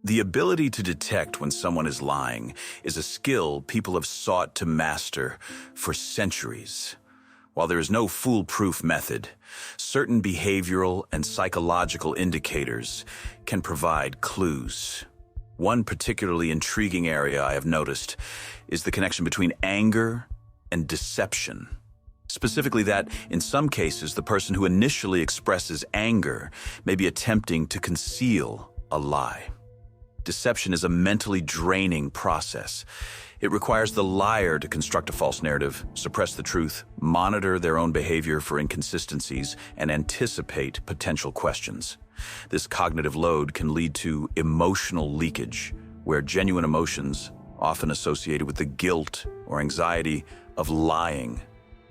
The ability to detect when someone is lying is a skill people have sought to master for centuries. While there is no foolproof method, certain behavioral and psychological indicators can provide clues. One particularly intriguing area I have noticed is the connection between anger and deception. Specifically that, in some cases, the person who initially expresses anger may be attempting to conceal a lie. Deception is a mentally draining process. It requires the liar to construct a false narrative, suppress the truth, monitor their own behavior for inconsistencies, and anticipate potential questions. This cognitive load can lead to emotional leakage, where genuine emotions, often associated with the guilt or anxiety of lying,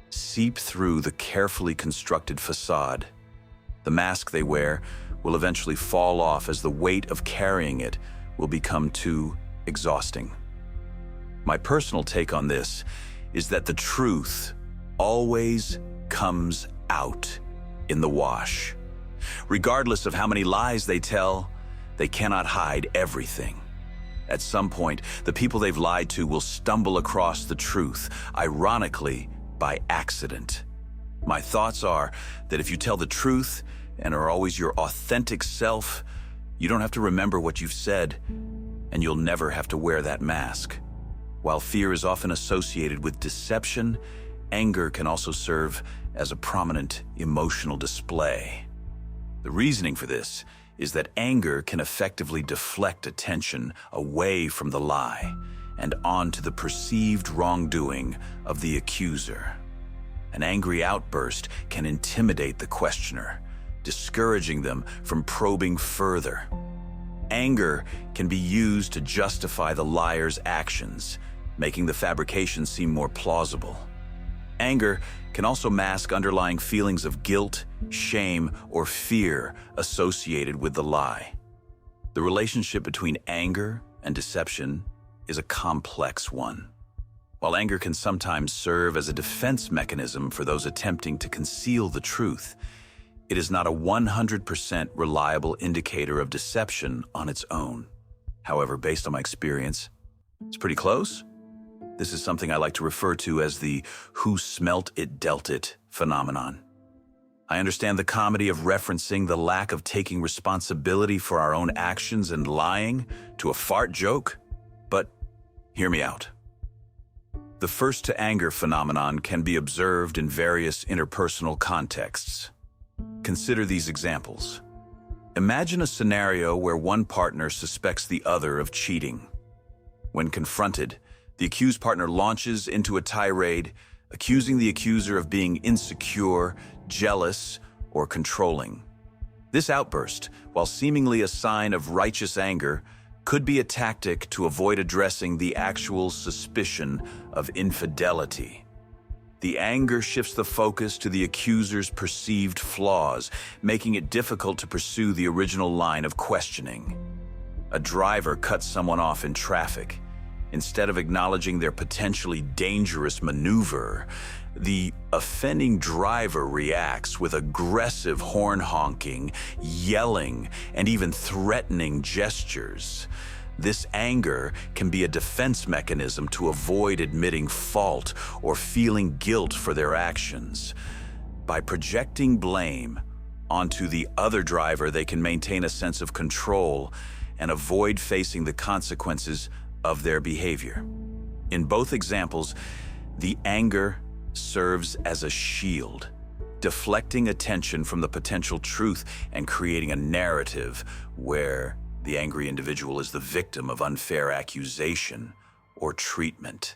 seep through the carefully constructed facade. The mask they wear will eventually fall off as the weight of carrying it will become too exhausting. My personal take on this is that the truth always comes out in the wash. Regardless of how many lies they tell, they cannot hide everything. At some point, the people they've lied to will stumble across the truth, ironically, by accident. My thoughts are that if you tell the truth and are always your authentic self, you don't have to remember what you've said, and you'll never have to wear that mask. While fear is often associated with deception, anger can also serve as a prominent emotional display. The reasoning for this is that anger can effectively deflect attention away from the lie and onto the perceived wrongdoing of the accuser. An angry outburst can intimidate the questioner, discouraging them from probing further. Anger can be used to justify the liar's actions, making the fabrication seem more plausible. Anger can also mask underlying feelings of guilt, shame, or fear associated with the lie. The relationship between anger and deception is a complex one. While anger can sometimes serve as a defense mechanism for those attempting to conceal the truth, it is not a 100% reliable indicator of deception on its own. However, based on my experience, it's pretty close. This is something I like to refer to as the "who smelt it dealt it" phenomenon. I understand the comedy of referencing the lack of taking responsibility for our own actions and lying to a fart joke, but hear me out. The first to anger phenomenon can be observed in various interpersonal contexts. Consider these examples. Imagine a scenario where one partner suspects the other of cheating. When confronted, the accused partner launches into a tirade, accusing the accuser of being insecure, jealous, or controlling. This outburst, while seemingly a sign of righteous anger, could be a tactic to avoid addressing the actual suspicion of infidelity. The anger shifts the focus to the accuser's perceived flaws, making it difficult to pursue the original line of questioning. A driver cuts someone off in traffic. Instead of acknowledging their potentially dangerous maneuver, the offending driver reacts with aggressive horn honking, yelling, and even threatening gestures. This anger can be a defense mechanism to avoid admitting fault or feeling guilt for their actions. By projecting blame onto the other driver, they can maintain a sense of control and avoid facing the consequences of their behavior. In both examples, the anger serves as a shield, deflecting attention from the potential truth and creating a narrative where the angry individual is the victim of unfair accusation or treatment.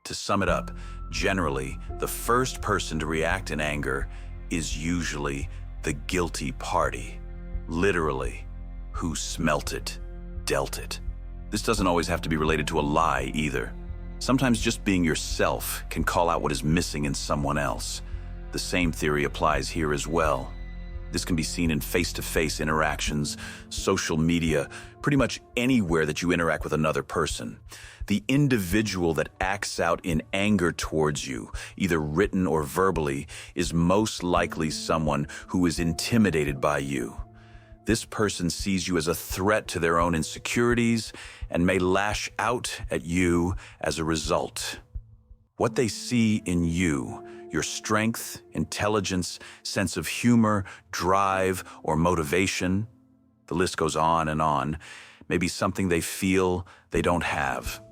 To sum it up, generally, the first person to react in anger is usually the guilty party. Literally, who smelt it, dealt it. This doesn't always have to be related to a lie either. Sometimes just being yourself can call out what is missing in someone else. The same theory applies here as well. This can be seen in face-to-face interactions, social media, pretty much anywhere that you interact with another person. The individual that acts out in anger towards you, either written or verbally, is most likely someone who is intimidated by you. This person sees you as a threat to their own insecurities and may lash out at you as a result. What they see in you, your strength, intelligence, sense of humor, drive, or motivation, the list goes on, may be something they feel they don't have.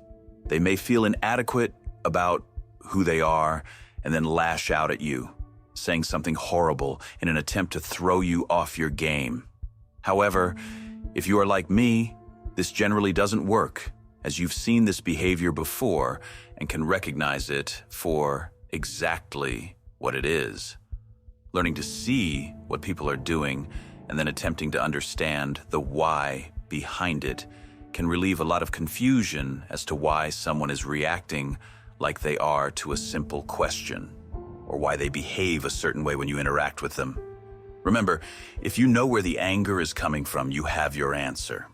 They may feel inadequate about who they are and then lash out at you, saying something horrible in an attempt to throw you off your game. However, if you are like me, this generally doesn't work, as you've seen this behavior before and can recognize it for exactly what it is. Learning to see what people are doing and then attempting to understand the why behind it can relieve a lot of confusion as to why someone is reacting like they are to a simple question, or why they behave a certain way when you interact with them. Remember, if you know where the anger is coming from, you have your answer.